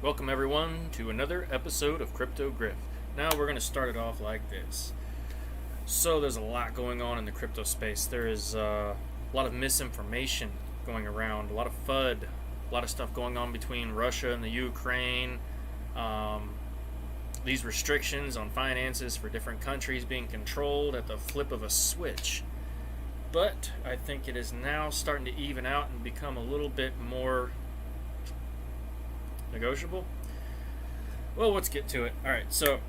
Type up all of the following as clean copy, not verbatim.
Welcome everyone to another episode of CryptoGriff. Now we're going to start it off like this. So there's a lot going on in the crypto space. There is a lot of misinformation going around, a lot of Fudd, a lot of stuff going on between Russia and the Ukraine. These restrictions on finances for different countries being controlled at the flip of a switch. But I think it is now starting to even out and become a little bit more negotiable. Well, let's get to it. Alright, so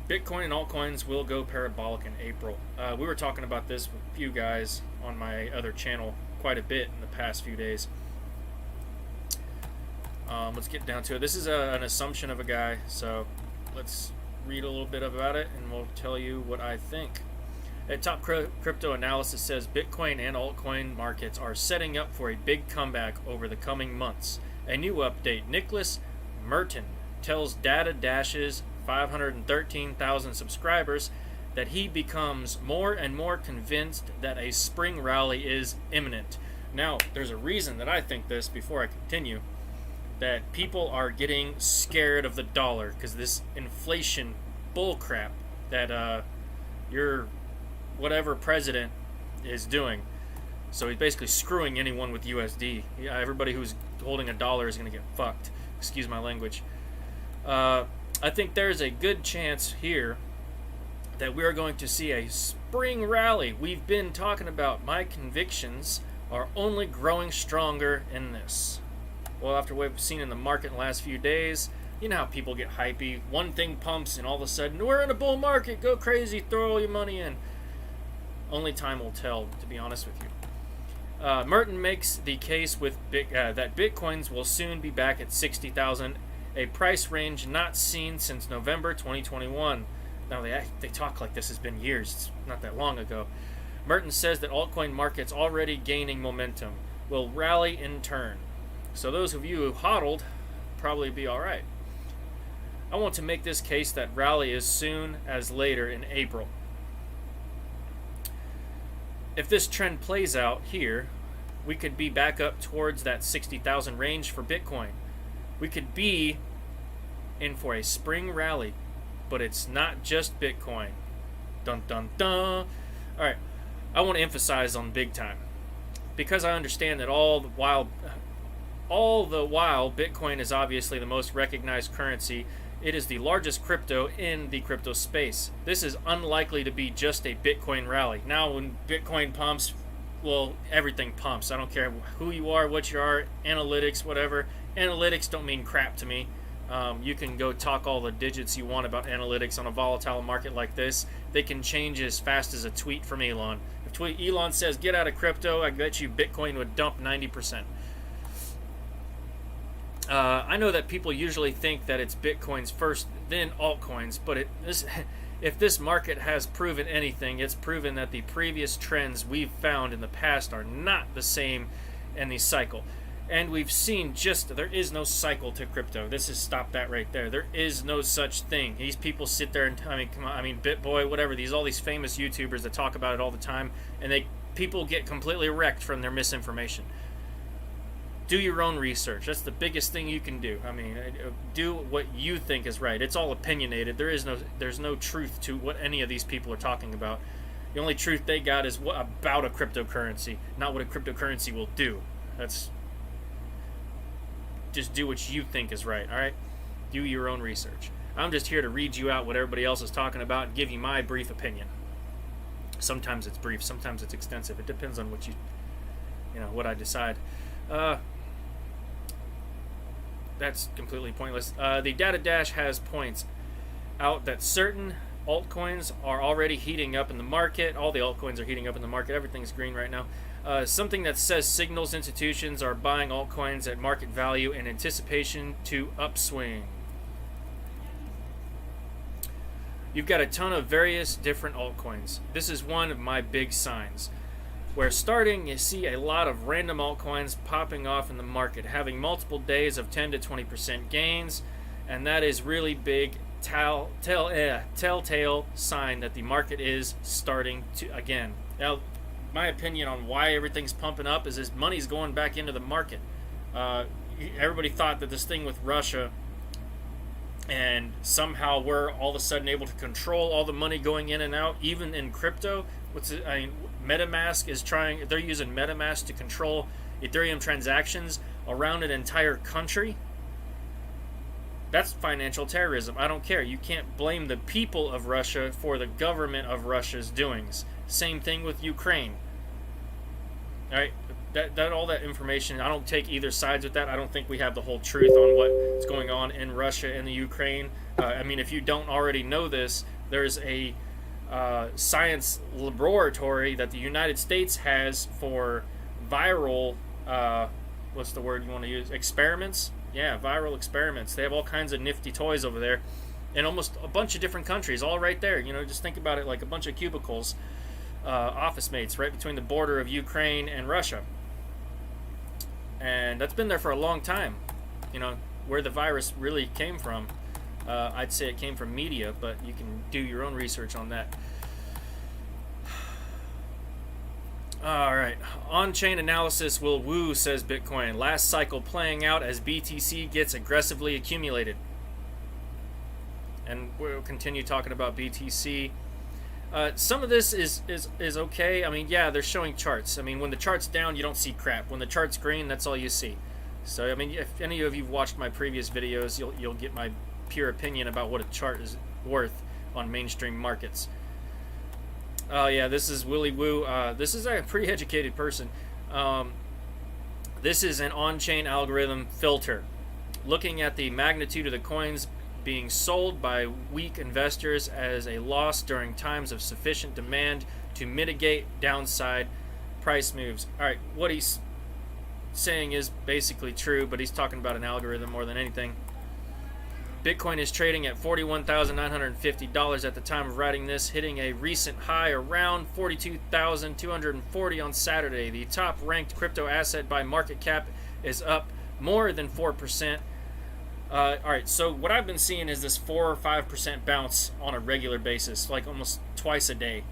Bitcoin and altcoins will go parabolic in April. We were talking about this with a few guys on my other channel quite a bit in the past few days. Let's get down to it. This is an assumption of a guy, so let's read a little bit about it and we'll tell you what I think. At Top Crypto Analysis says Bitcoin and altcoin markets are setting up for a big comeback over the coming months. A new update. Nicholas Merton tells Data Dash's 513,000 subscribers that he becomes more and more convinced that a spring rally is imminent. Now, there's a reason that I think this before I continue, that people are getting scared of the dollar because this inflation bullcrap that your whatever president is doing. So he's basically screwing anyone with USD. Yeah, everybody who's holding a dollar is going to get fucked. Excuse my language. I think there's a good chance here that we are going to see a spring rally. We've been talking about my convictions are only growing stronger in this. Well, after what we've seen in the market in the last few days, you know how people get hypey. One thing pumps and all of a sudden, we're in a bull market, go crazy, throw all your money in. Only time will tell, to be honest with you. Merton makes the case with that Bitcoins will soon be back at 60,000, a price range not seen since November 2021. Now, they talk like this has been years. It's not that long ago. Merton says that altcoin markets already gaining momentum will rally in turn. So those of you who hodled probably be all right. I want to make this case that rally as soon as later in April. If this trend plays out here, we could be back up towards that 60,000 range for Bitcoin. We could be in for a spring rally, but it's not just Bitcoin. Dun dun dun. Alright, I want to emphasize on big time, because I understand that all the while Bitcoin is obviously the most recognized currency. It is the largest crypto in the crypto space. This is unlikely to be just a Bitcoin rally. Now, when Bitcoin pumps, well, everything pumps. I don't care who you are, what you are, analytics, whatever. Analytics don't mean crap to me. You can go talk all the digits you want about analytics on a volatile market like this. They can change as fast as a tweet from Elon. If Elon says, get out of crypto, I bet you Bitcoin would dump 90%. I know that people usually think that it's Bitcoins first, then altcoins, but if this market has proven anything, it's proven that the previous trends we've found in the past are not the same in the cycle. And we've seen there is no cycle to crypto. Stop that right there. There is no such thing. These people sit there and, BitBoy, whatever, all these famous YouTubers that talk about it all the time, and people get completely wrecked from their misinformation. Do your own research. That's the biggest thing you can do. Do what you think is right. It's all opinionated. There's no truth to what any of these people are talking about. The only truth they got is about a cryptocurrency, not what a cryptocurrency will do. Just do what you think is right, all right? Do your own research. I'm just here to read you out what everybody else is talking about and give you my brief opinion. Sometimes it's brief, sometimes it's extensive. It depends on what I decide. That's completely pointless. The Data Dash has points out that certain altcoins are already heating up in the market. All the altcoins are heating up in the market. Everything's green right now. Something that says signals institutions are buying altcoins at market value in anticipation to upswing. You've got a ton of various different altcoins. This is one of my big signs. We're starting to see a lot of random altcoins popping off in the market, having multiple days of 10 to 20% gains, and that is really big telltale sign that the market is starting to again. Now, my opinion on why everything's pumping up is this money's going back into the market. everybody thought that this thing with Russia, and somehow we're all of a sudden able to control all the money going in and out, even in crypto. MetaMask is trying, they're using MetaMask to control Ethereum transactions around an entire country. That's financial terrorism. I don't care. You can't blame the people of Russia for the government of Russia's doings. Same thing with Ukraine. All right, all that information, I don't take either sides with that. I don't think we have the whole truth on what's going on in Russia and the Ukraine. I mean, if you don't already know this, there's a science laboratory that the United States has for viral, what's the word you want to use? Experiments? Yeah, viral experiments. They have all kinds of nifty toys over there in almost a bunch of different countries, all right there. You know, just think about it like a bunch of cubicles, office mates, right between the border of Ukraine and Russia. And that's been there for a long time. You know, where the virus really came from, I'd say it came from media, but you can do your own research on that. All right, on-chain analysis will woo, says Bitcoin. Last cycle playing out as BTC gets aggressively accumulated. And we'll continue talking about BTC. Some of this is okay. I mean, yeah, they're showing charts. I mean, when the chart's down, you don't see crap. When the chart's green, that's all you see. So, I mean, if any of you've watched my previous videos, you'll get my pure opinion about what a chart is worth on mainstream markets. Oh yeah, this is Willy Woo. This is a pretty educated person. This is an on-chain algorithm filter, looking at the magnitude of the coins being sold by weak investors as a loss during times of sufficient demand to mitigate downside price moves. All right, what he's saying is basically true, but he's talking about an algorithm more than anything. Bitcoin is trading at $41,950 at the time of writing this, hitting a recent high around $42,240 on Saturday. The top-ranked crypto asset by market cap is up more than 4%. All right, so what I've been seeing is this 4 or 5% bounce on a regular basis, like almost twice a day.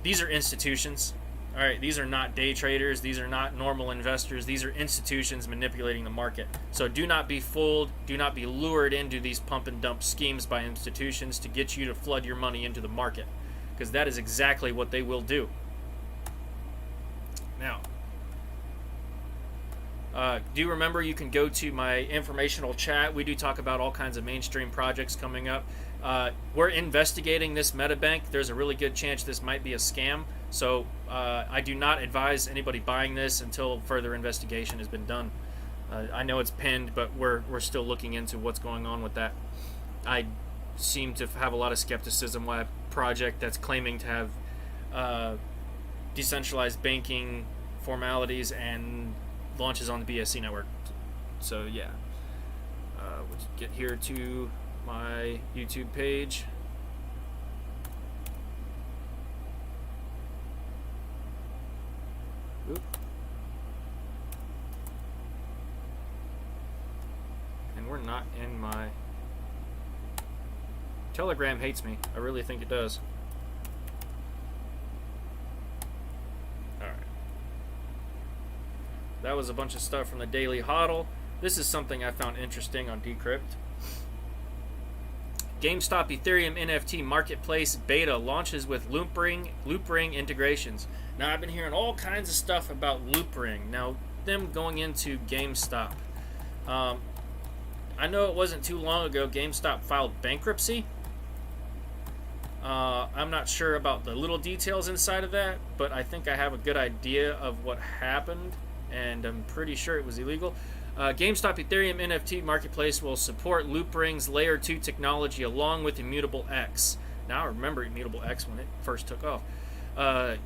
These are institutions. All right, these are not day traders. These are not normal investors. These are institutions manipulating the market. So do not be fooled. Do not be lured into these pump and dump schemes by institutions to get you to flood your money into the market, because that is exactly what they will do. Now, do you remember you can go to my informational chat? We do talk about all kinds of mainstream projects coming up. We're investigating this metabank. There's a really good chance this might be a scam. So I do not advise anybody buying this until further investigation has been done. I know it's pinned, but we're still looking into what's going on with that. I seem to have a lot of skepticism why a project that's claiming to have decentralized banking formalities and launches on the BSC network. So yeah, we'll get here to my YouTube page. Oop. And we're not in my Telegram. Hates me. I really think it does. Alright. That was a bunch of stuff from the Daily Hodl. This is something I found interesting on Decrypt. GameStop Ethereum NFT Marketplace beta launches with Loopring integrations. Now, I've been hearing all kinds of stuff about Loopring. Now, them going into GameStop. I know it wasn't too long ago GameStop filed bankruptcy. I'm not sure about the little details inside of that, but I think I have a good idea of what happened, and I'm pretty sure it was illegal. GameStop Ethereum NFT Marketplace will support Loopring's Layer 2 technology along with Immutable X. Now, I remember Immutable X when it first took off.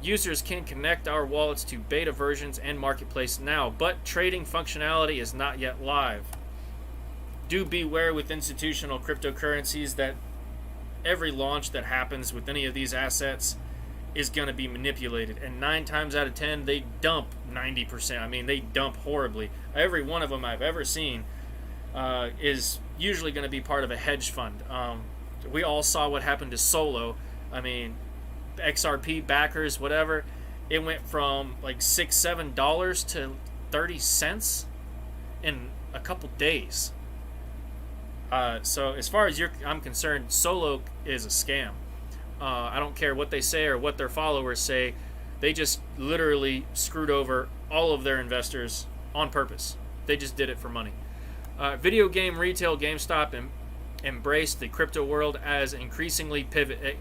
Users can connect our wallets to beta versions and Marketplace now, but trading functionality is not yet live. Do beware with institutional cryptocurrencies that every launch that happens with any of these assets is going to be manipulated, and 9 times out of 10 they dump 90%. I mean, they dump horribly. Every one of them I've ever seen is usually going to be part of a hedge fund. We all saw what happened to Solo. I mean, XRP backers, whatever, it went from like $6-7 to 30 cents. in a couple days. So as far as I'm concerned, Solo is a scam. I don't care what they say or what their followers say. They just literally screwed over all of their investors on purpose. They just did it for money. Video game retail GameStop embraced the crypto world as it increasingly pivots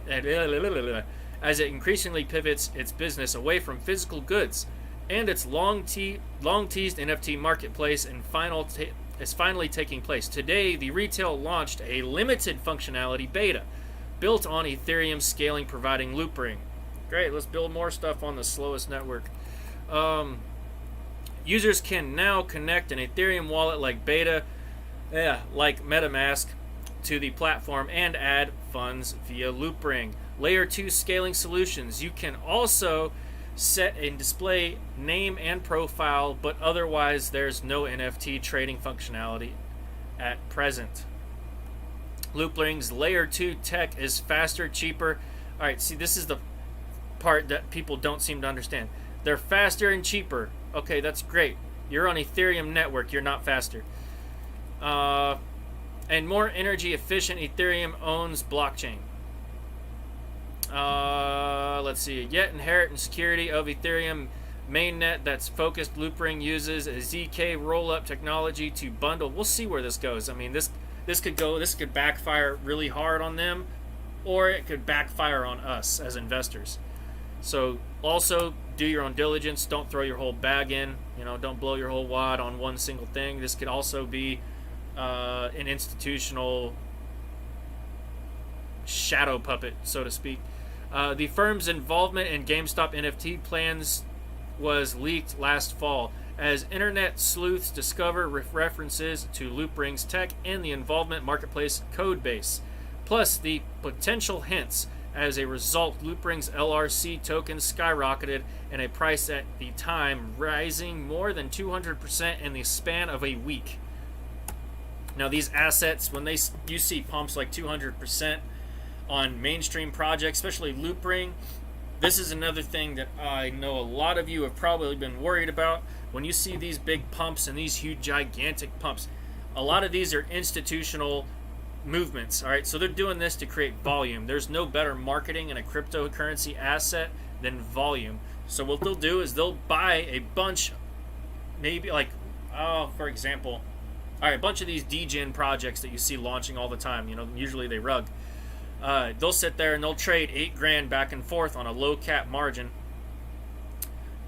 its business away from physical goods, and its long-teased NFT marketplace is finally taking place. Today, the retail launched a limited functionality beta built on Ethereum scaling, providing loop ring. Great, let's build more stuff on the slowest network. Users can now connect an Ethereum wallet like MetaMask to the platform and add funds via Loopring. Layer 2 scaling solutions. You can also set and display name and profile, but otherwise there's no NFT trading functionality at present. Loopring's Layer 2 tech is faster, cheaper. Alright, see, this is the part that people don't seem to understand. They're faster and cheaper. Okay, that's great. You're on Ethereum network, you're not faster. And more energy efficient. Ethereum owns blockchain. Let's see. Yet inherent security of Ethereum mainnet that's focused. Loopring uses a ZK rollup technology to bundle. We'll see where this goes. I mean, this could backfire really hard on them, or it could backfire on us as investors. So also do your own diligence. Don't throw your whole bag in. Don't blow your whole wad on one single thing. This could also be an institutional shadow puppet, so to speak. The firm's involvement in GameStop NFT plans was leaked last fall as internet sleuths discover references to Loopring's tech and the involvement marketplace code base, plus the potential hints. As a result, Loopring's LRC token skyrocketed in a price at the time, rising more than 200% in the span of a week. Now, these assets, when you see pumps like 200% on mainstream projects, especially Loopring, this is another thing that I know a lot of you have probably been worried about. When you see these big pumps and these huge, gigantic pumps, a lot of these are institutional movements. All right, so they're doing this to create volume. There's no better marketing in a cryptocurrency asset than volume. So what they'll do is they'll buy a bunch, maybe like, for example, all right, a bunch of these degen projects that you see launching all the time. Usually they rug. They'll sit there and they'll trade $8,000 back and forth on a low cap margin,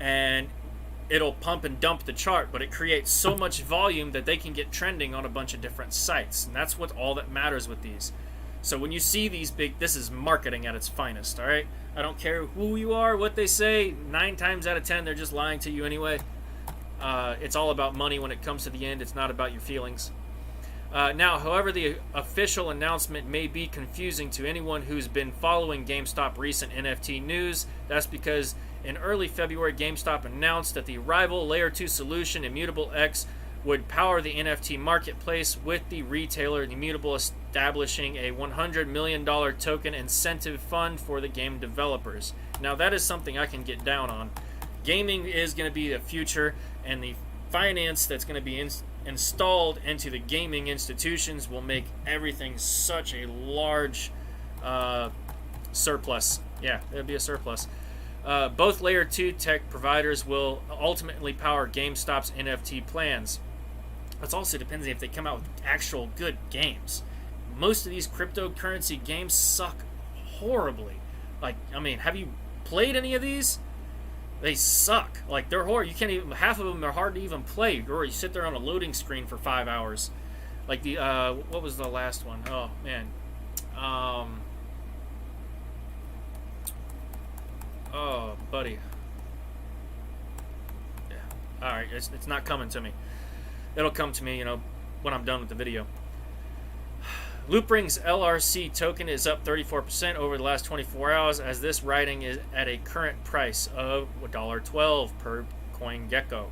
and it'll pump and dump the chart, but it creates so much volume that they can get trending on a bunch of different sites, and that's all that matters with these. So when you see these this is marketing at its finest. All right, I don't care who you are, what they say. 9 times out of 10, they're just lying to you anyway. It's all about money when it comes to the end. It's not about your feelings. Now, however, the official announcement may be confusing to anyone who's been following GameStop recent NFT news. That's because in early February, GameStop announced that the rival Layer 2 solution, Immutable X, would power the NFT marketplace, with the retailer Immutable establishing a $100 million token incentive fund for the game developers. Now, that is something I can get down on. Gaming is going to be the future, and the finance that's going to be installed into the gaming institutions will make everything such a large surplus. Yeah, it'll be a surplus. Both Layer 2 tech providers will ultimately power GameStop's NFT plans. It also depends if they come out with actual good games. Most of these cryptocurrency games suck horribly. Have you played any of these? They suck. They're horrible. You can't even. Half of them are hard to even play, or you sit there on a loading screen for 5 hours. What was the last one? Oh man. Oh, buddy. Yeah. All right. It's not coming to me. It'll come to me, when I'm done with the video. Loopring's LRC token is up 34% over the last 24 hours, as this writing is at a current price of $1.12 per CoinGecko.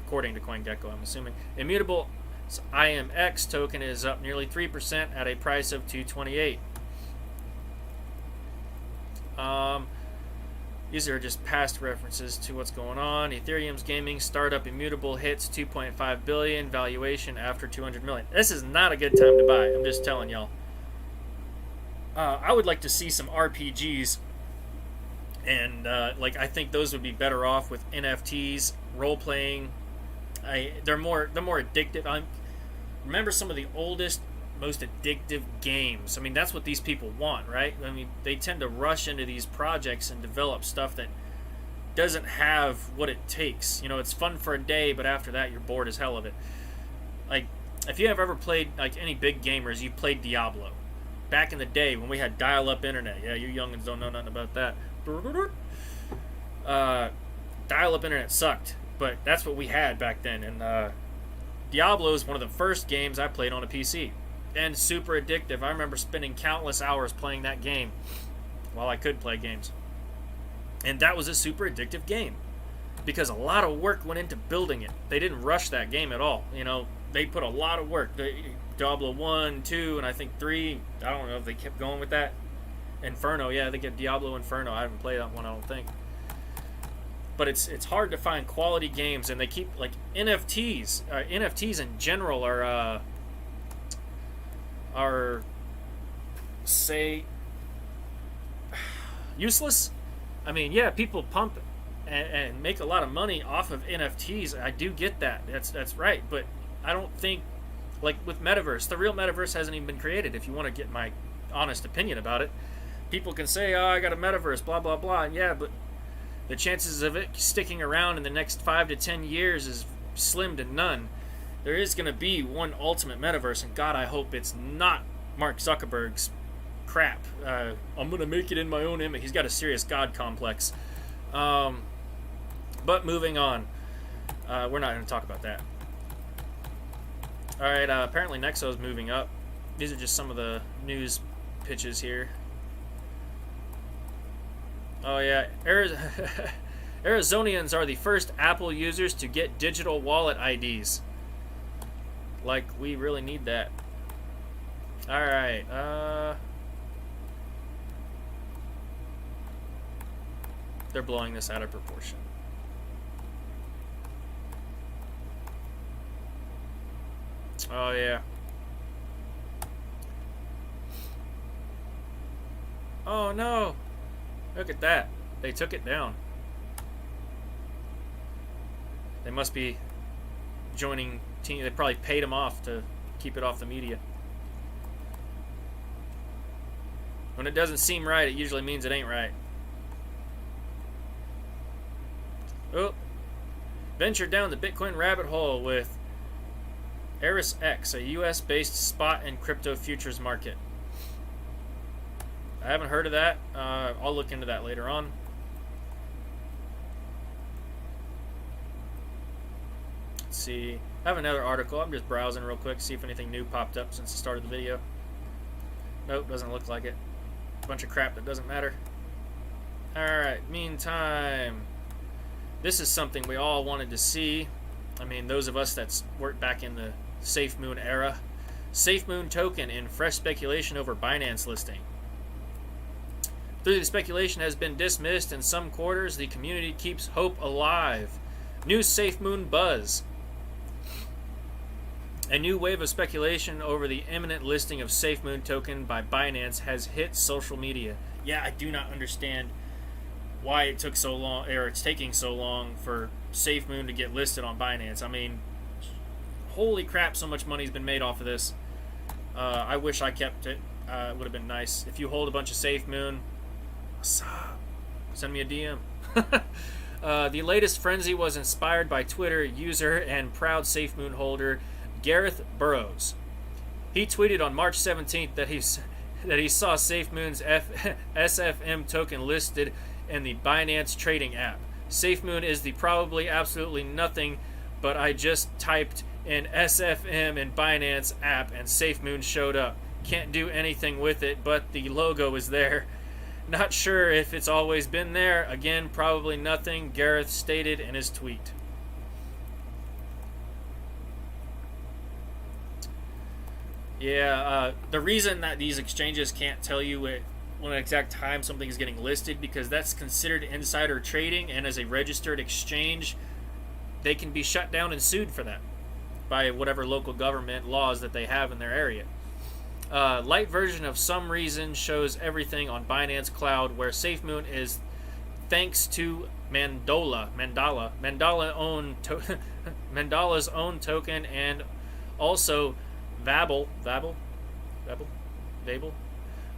According to CoinGecko, I'm assuming. Immutable IMX token is up nearly 3% at a price of $2.28. These are just past references to what's going on. Ethereum's gaming startup Immutable hits 2.5 billion valuation after 200 million. This is not a good time to buy. I'm just telling y'all. I would like to see some RPGs, and I think those would be better off with NFTs, role playing. They're more addictive. Remember some of the oldest, most addictive games. I mean, that's what these people want, right? I mean, they tend to rush into these projects and develop stuff that doesn't have what it takes. It's fun for a day, but after that, you're bored as hell of it. Like, if you have ever played, any big gamers, you played Diablo. Back in the day when we had dial-up internet. Yeah, you youngins don't know nothing about that. Dial-up internet sucked, but that's what we had back then. And Diablo is one of the first games I played on a PC. And super addictive. I remember spending countless hours playing that game while I could play games. And that was a super addictive game because a lot of work went into building it. They didn't rush that game at all. They put a lot of work. Diablo 1, 2, and I think 3. I don't know if they kept going with that. Inferno, yeah, they get Diablo Inferno. I haven't played that one, I don't think. But it's hard to find quality games, and they keep, NFTs. NFTs in general are say useless. I mean, yeah, people pump and make a lot of money off of NFTs. I do get that. That's right. But I don't think, with Metaverse, the real Metaverse hasn't even been created. If you want to get my honest opinion about it, people can say, "Oh, I got a Metaverse," blah blah blah. And yeah, but the chances of it sticking around in the next 5 to 10 years is slim to none. There is going to be one ultimate metaverse, and God, I hope it's not Mark Zuckerberg's crap. I'm going to make it in my own image. He's got a serious God complex. But moving on. We're not going to talk about that. Alright, apparently Nexo is moving up. These are just some of the news pitches here. Oh yeah, Arizonians are the first Apple users to get digital wallet IDs. We really need that. Alright, they're blowing this out of proportion. Oh yeah. Oh no! Look at that. They took it down. They must be joining team. They probably paid him off to keep it off the media. When it doesn't seem right, it usually means it ain't right. Oh, venture down the Bitcoin rabbit hole with ErisX, a US-based spot and crypto futures market. I haven't heard of that. I'll look into that later on. Let's see. I have another article. I'm just browsing real quick, see if anything new popped up since the start of the video. Nope, doesn't look like it. Bunch of crap that doesn't matter. Alright, meantime. This is something we all wanted to see. I mean, those of us that's worked back in the SafeMoon era. SafeMoon token in fresh speculation over Binance listing. Though the speculation has been dismissed in some quarters, the community keeps hope alive. New SafeMoon buzz. A new wave of speculation over the imminent listing of SafeMoon token by Binance has hit social media. Yeah, I do not understand why it took so long, or it's taking so long for SafeMoon to get listed on Binance. I mean, holy crap, so much money's been made off of this. I wish I kept it. It would have been nice. If you hold a bunch of SafeMoon, what's up? Send me a DM. The latest frenzy was inspired by Twitter user and proud SafeMoon holder Gareth Burrows. He tweeted on March 17th that he saw SafeMoon's SFM token listed in the Binance trading app. SafeMoon is the probably absolutely nothing, but I just typed in SFM in Binance app and SafeMoon showed up. Can't do anything with it, but the logo is there. Not sure if it's always been there. Again, probably nothing, Gareth stated in his tweet. Yeah, the reason that these exchanges can't tell you what exact time something is getting listed, because that's considered insider trading, and as a registered exchange, they can be shut down and sued for that by whatever local government laws that they have in their area. Light version of some reason shows everything on Binance Cloud, where SafeMoon is thanks to Mandala's own token, and also Vabble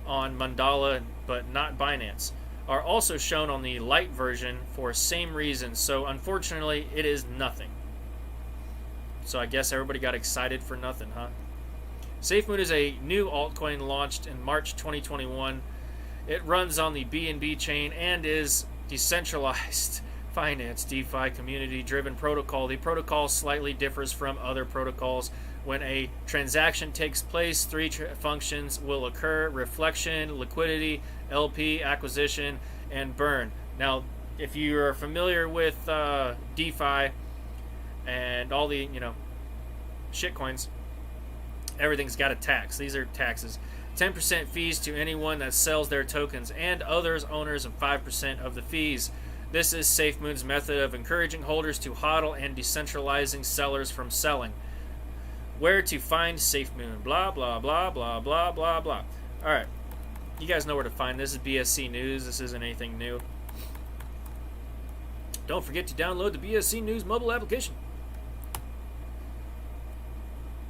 on Mandala, but not Binance, are also shown on the light version for same reason. So unfortunately, it is nothing. So I guess everybody got excited for nothing, huh? SafeMoon is a new altcoin launched in March 2021. It runs on the BNB chain and is decentralized finance, DeFi, community-driven protocol. The protocol slightly differs from other protocols. When a transaction takes place, three functions will occur: reflection, liquidity, LP, acquisition, and burn. Now, if you are familiar with DeFi and all the, shitcoins, everything's got a tax. These are taxes. 10% fees to anyone that sells their tokens, and others owners of 5% of the fees. This is SafeMoon's method of encouraging holders to hodl and decentralizing sellers from selling. Where to find SafeMoon? Blah, blah, blah, blah, blah, blah, blah. Alright. You guys know where to find this. This is BSC News. This isn't anything new. Don't forget to download the BSC News mobile application.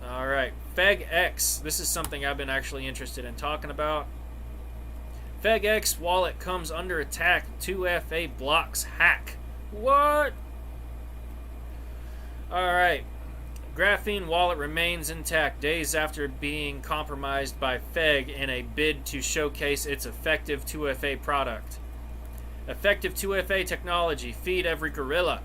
Alright. FegX. This is something I've been actually interested in talking about. FegX wallet comes under attack. 2FA blocks hack. What? Alright. Graphene wallet remains intact days after being compromised by Feg in a bid to showcase its effective 2FA product. Effective 2FA technology. Feed every gorilla.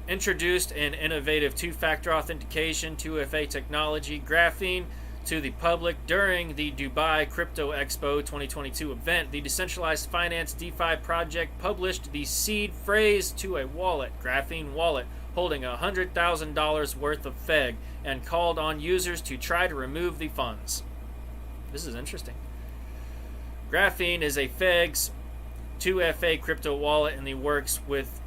Introduced an innovative two-factor authentication 2FA technology, Graphene, to the public during the Dubai Crypto Expo 2022 event. The decentralized finance DeFi project published the seed phrase to a wallet, Graphene wallet, holding $100,000 worth of Feg, and called on users to try to remove the funds. This is interesting. Graphene is a Feg's 2FA crypto wallet in the works with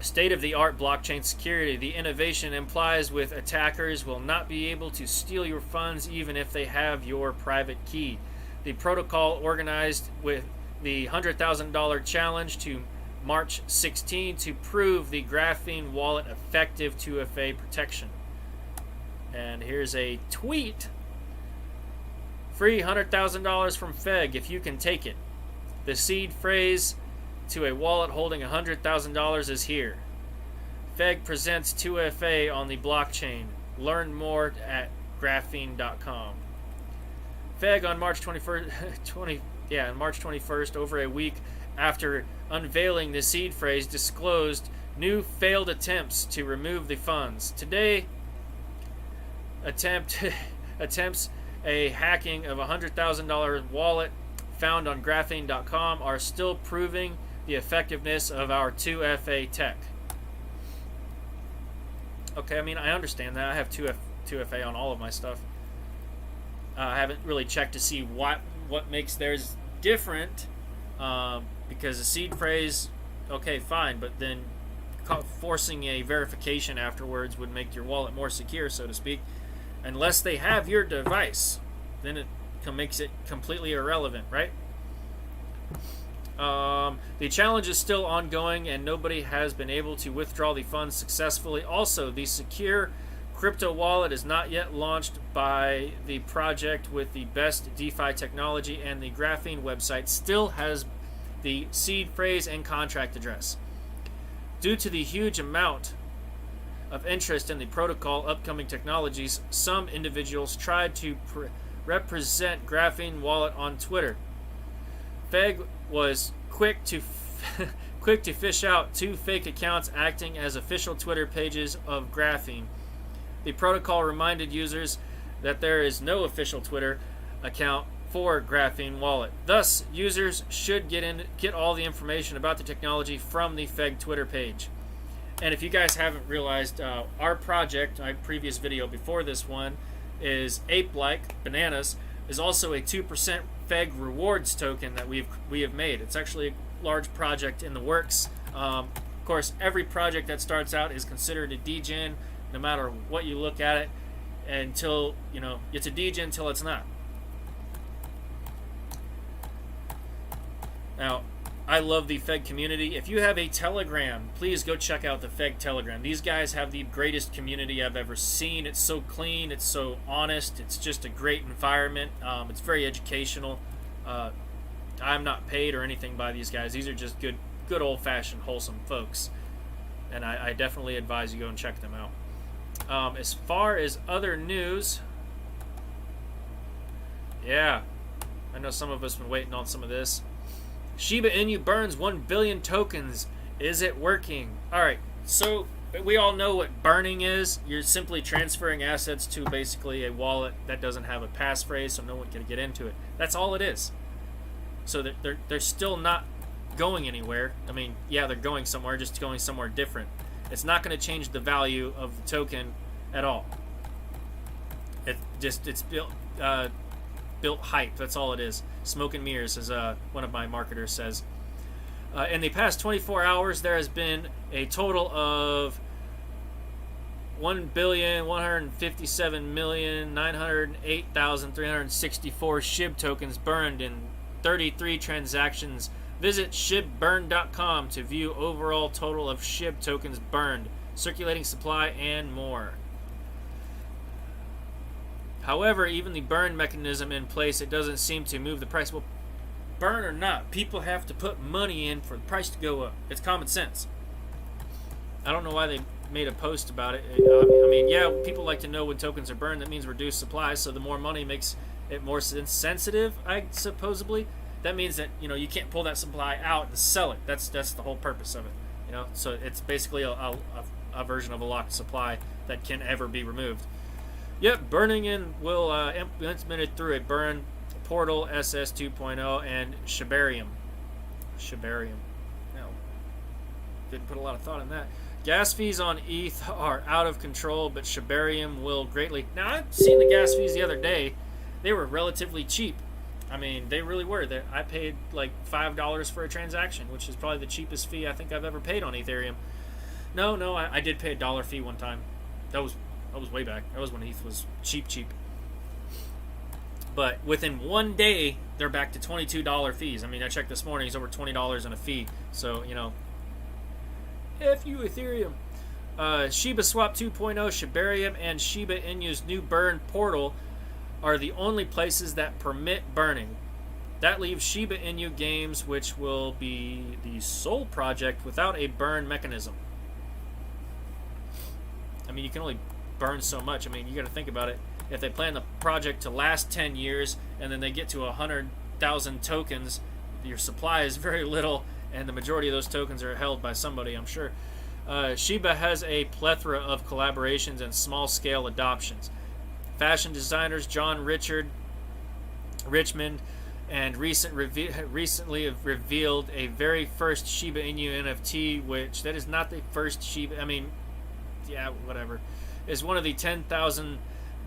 state-of-the-art blockchain security. The innovation implies with attackers will not be able to steal your funds even if they have your private key. The protocol organized with the $100,000 challenge to March 16 to prove the Graphene wallet effective 2FA protection. And here's a tweet. Free $100,000 from Feg if you can take it. The seed phrase to a wallet holding $100,000 is here. Feg presents 2FA on the blockchain. Learn more at graphene.com. Feg on March 21st, over a week after unveiling the seed phrase, disclosed new failed attempts to remove the funds. Today, attempts a hacking of a $100,000 wallet found on graphene.com are still proving the effectiveness of our 2FA tech. Okay, I mean, I understand that. I have 2FA on all of my stuff. I haven't really checked to see what makes theirs different, because the seed phrase, okay, fine, but then forcing a verification afterwards would make your wallet more secure, so to speak. Unless they have your device, then it makes it completely irrelevant, right? The challenge is still ongoing and nobody has been able to withdraw the funds successfully. Also, the secure crypto wallet is not yet launched by the project with the best DeFi technology, and the Graphene website still has the seed phrase and contract address. Due to the huge amount of interest in the protocol upcoming technologies, some individuals tried to represent Graphene wallet on Twitter. Feg was quick to fish out two fake accounts acting as official Twitter pages of Graphene. The protocol reminded users that there is no official Twitter account for Graphene wallet. Thus, users should get all the information about the technology from the Feg Twitter page. And if you guys haven't realized, our project, my previous video before this one, is Ape-like Bananas is also a 2% FEG rewards token that we have made. It's actually a large project in the works. Of course, every project that starts out is considered a degen, no matter what you look at it, until, you know, it's a degen until it's not. Now, I love the FEG community. If you have a Telegram, please go check out the FEG Telegram. These guys have the greatest community I've ever seen. It's so clean. It's so honest. It's just a great environment. It's very educational. I'm not paid or anything by these guys. These are just good old-fashioned, wholesome folks. And I definitely advise you go and check them out. As far as other news, yeah, I know some of us have been waiting on some of this. Shiba Inu burns 1 billion tokens. Is it working? Alright, so we all know what burning is. You're simply transferring assets to basically a wallet that doesn't have a passphrase, so no one can get into it. That's all it is. So they're still not going anywhere. I mean, yeah, they're going somewhere, just going somewhere different. It's not going to change the value of the token at all. It's built hype. That's all it is. Smoke and mirrors, as one of my marketers says. In the past 24 hours, there has been a total of 1,157,908,364 SHIB tokens burned in 33 transactions. Visit SHIBburn.com to view overall total of SHIB tokens burned, circulating supply, and more. However, even the burn mechanism in place, it doesn't seem to move the price. Well, burn or not, people have to put money in for the price to go up. It's common sense. I don't know why they made a post about it. I mean, yeah, people like to know when tokens are burned. That means reduced supply, so the more money makes it more sensitive, supposedly. That means that, you know, you can't pull that supply out and sell it. That's the whole purpose of it. You know, so it's basically a version of a locked supply that can ever be removed. Yep, burning in will implemented through a burn portal, SS 2.0, and Shibarium. No, didn't put a lot of thought in that. Gas fees on ETH are out of control, but Shibarium will greatly. Now, I've seen the gas fees the other day. They were relatively cheap. I mean, they really were. I paid like $5 for a transaction, which is probably the cheapest fee I think I've ever paid on Ethereum. No, I did pay $1 fee one time. That was way back. That was when ETH was cheap. But within one day, they're back to $22 fees. I mean, I checked this morning, it's over $20 on a fee. So, you know, F you, Ethereum. Shiba Swap 2.0, Shibarium, and Shiba Inu's new burn portal are the only places that permit burning. That leaves Shiba Inu Games, which will be the sole project without a burn mechanism. I mean, you can only burn so much. I mean, you got to think about it. If they plan the project to last 10 years and then they get to 100,000 tokens, your supply is very little, and the majority of those tokens are held by somebody, I'm sure. Shiba has a plethora of collaborations and small-scale adoptions. Fashion designers John Richmond and recently have revealed a very first Shiba Inu NFT, which that is not the first Shiba. I mean, yeah, whatever. Is one of the 10,000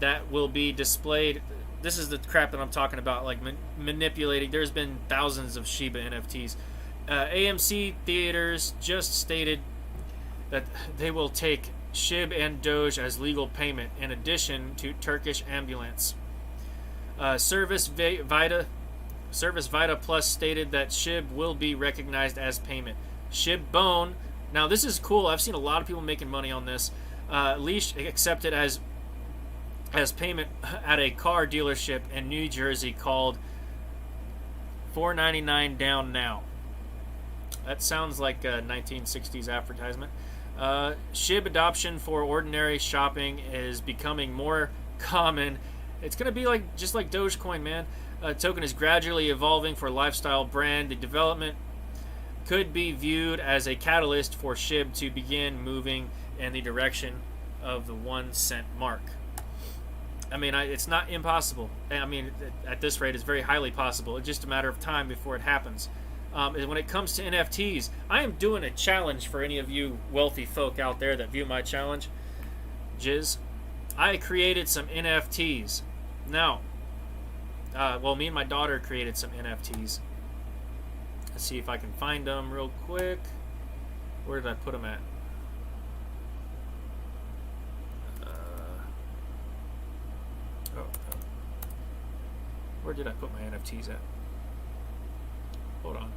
that will be displayed. This is the crap that I'm talking about, like manipulating. There's been thousands of Shiba NFTs. AMC Theaters just stated that they will take SHIB and Doge as legal payment, in addition to Turkish ambulance. Service Vita Plus stated that SHIB will be recognized as payment. SHIB Bone. Now this is cool. I've seen a lot of people making money on this. Leash accepted as payment at a car dealership in New Jersey called $4.99 down now. That sounds like a 1960s advertisement. SHIB adoption for ordinary shopping is becoming more common. It's going to be just like Dogecoin, man. Token is gradually evolving for lifestyle brand. The development could be viewed as a catalyst for SHIB to begin moving in the direction of the 1 cent mark. I mean, it's not impossible. I mean, at this rate, it's very highly possible. It's just a matter of time before it happens. And when it comes to NFTs, I am doing a challenge for any of you wealthy folk out there that view my challenge. Jizz. I created some NFTs. Now, well, me and my daughter created some NFTs. Let's see if I can find them real quick. Where did I put them at? Where did I put my NFTs at? Hold on.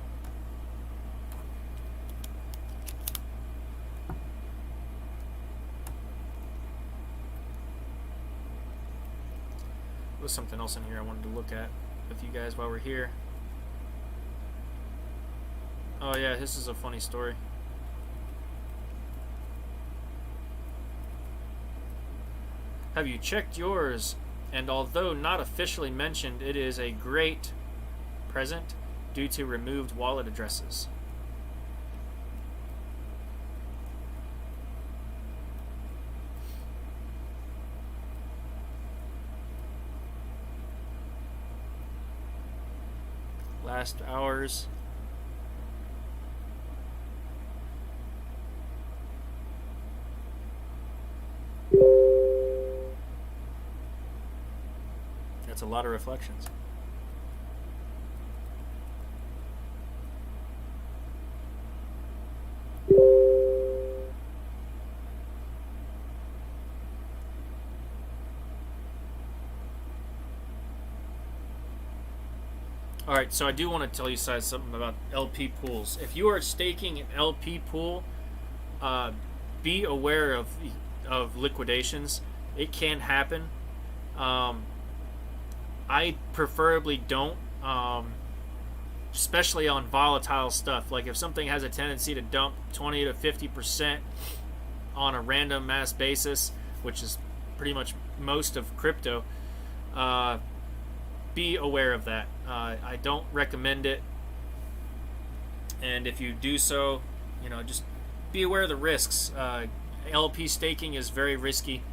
There was something else in here I wanted to look at with you guys while we're here. Oh yeah, this is a funny story. Have you checked yours? And although not officially mentioned, it is a great present due to removed wallet addresses. Last hours. That's a lot of reflections. Alright, so I do want to tell you guys something about LP pools. If you are staking an LP pool, be aware of liquidations. It can happen. I preferably don't, especially on volatile stuff. Like if something has a tendency to dump 20 to 50% on a random mass basis, which is pretty much most of crypto, be aware of that. I don't recommend it, and if you do so, just be aware of the risks. LP staking is very risky.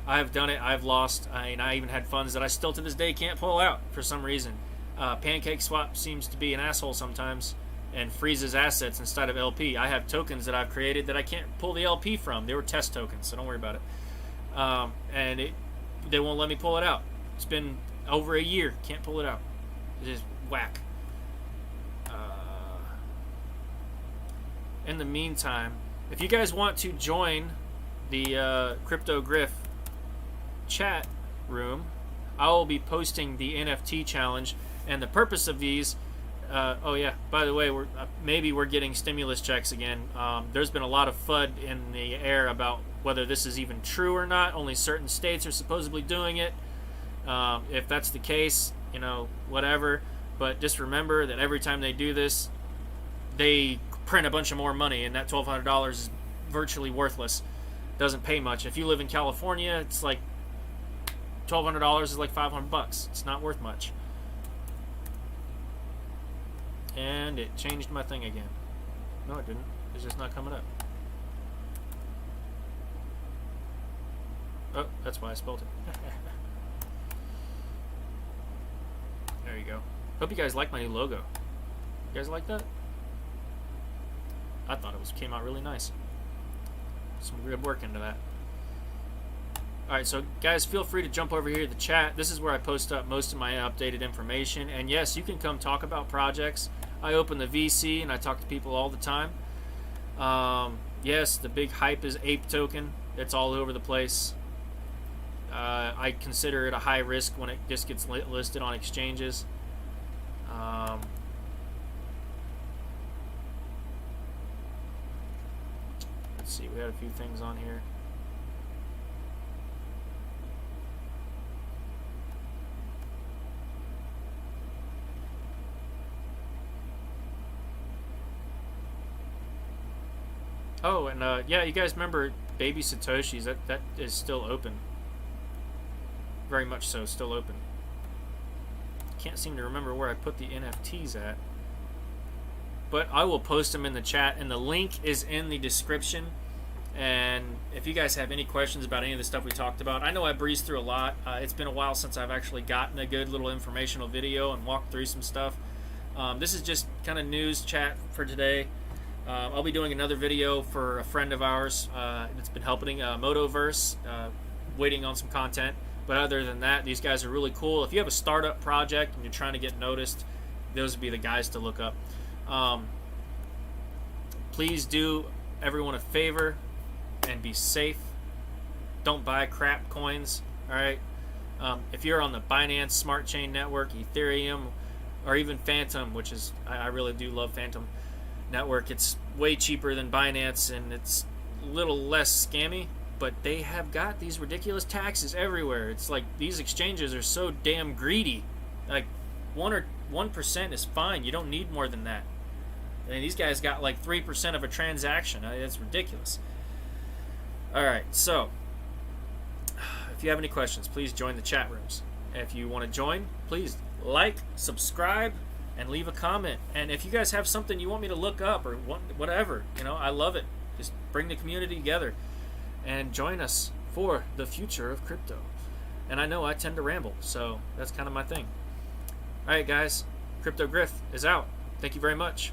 I've done it. I've lost. I even had funds that I still to this day can't pull out for some reason. PancakeSwap seems to be an asshole sometimes and freezes assets inside of LP. I have tokens that I've created that I can't pull the LP from. They were test tokens, so don't worry about it. And they won't let me pull it out. It's been over a year. Can't pull it out. It is whack. In the meantime, if you guys want to join the CryptoGriff chat room, I will be posting the NFT challenge, and the purpose of these oh yeah, by the way, maybe we're getting stimulus checks again. There's been a lot of FUD in the air about whether this is even true or not. Only certain states are supposedly doing it. If that's the case, whatever, but just remember that every time they do this, they print a bunch of more money, and that $1,200 is virtually worthless. Doesn't pay much. If you live in California, it's like $1,200 is like $500. It's not worth much. And it changed my thing again. No, it didn't. It's just not coming up. Oh, that's why I spelled it. There you go. Hope you guys like my new logo. You guys like that? I thought it came out really nice. Some good work into that. Alright, so guys, feel free to jump over here to the chat. This is where I post up most of my updated information. And yes, you can come talk about projects. I open the VC and I talk to people all the time. Yes, the big hype is Ape token. It's all over the place. I consider it a high risk when it just gets listed on exchanges. Let's see, we had a few things on here. Oh, and yeah, you guys remember Baby Satoshi's? That is still open. Very much so, still open. Can't seem to remember where I put the NFTs at. But I will post them in the chat, and the link is in the description. And if you guys have any questions about any of the stuff we talked about, I know I breezed through a lot. It's been a while since I've actually gotten a good little informational video and walked through some stuff. This is just kind of news chat for today. I'll be doing another video for a friend of ours that's been helping, Motoverse. waiting on some content. But other than that, these guys are really cool. If you have a startup project and you're trying to get noticed, those would be the guys to look up. Please do everyone a favor and be safe. Don't buy crap coins, all right? If you're on the Binance Smart Chain Network, Ethereum, or even Phantom, which is, I really do love Phantom Network. It's way cheaper than Binance, and it's a little less scammy, but they have got these ridiculous taxes everywhere. It's like these exchanges are so damn greedy. Like 1% is fine. You don't need more than that. And these guys got like 3% of a transaction. It's ridiculous. All right, so if you have any questions, please join the chat rooms. If you want to join, please like, subscribe, and leave a comment. And if you guys have something you want me to look up or whatever, I love it. Just bring the community together and join us for the future of crypto. And I know I tend to ramble, so that's kind of my thing. All right, guys, CryptoGriff is out. Thank you very much.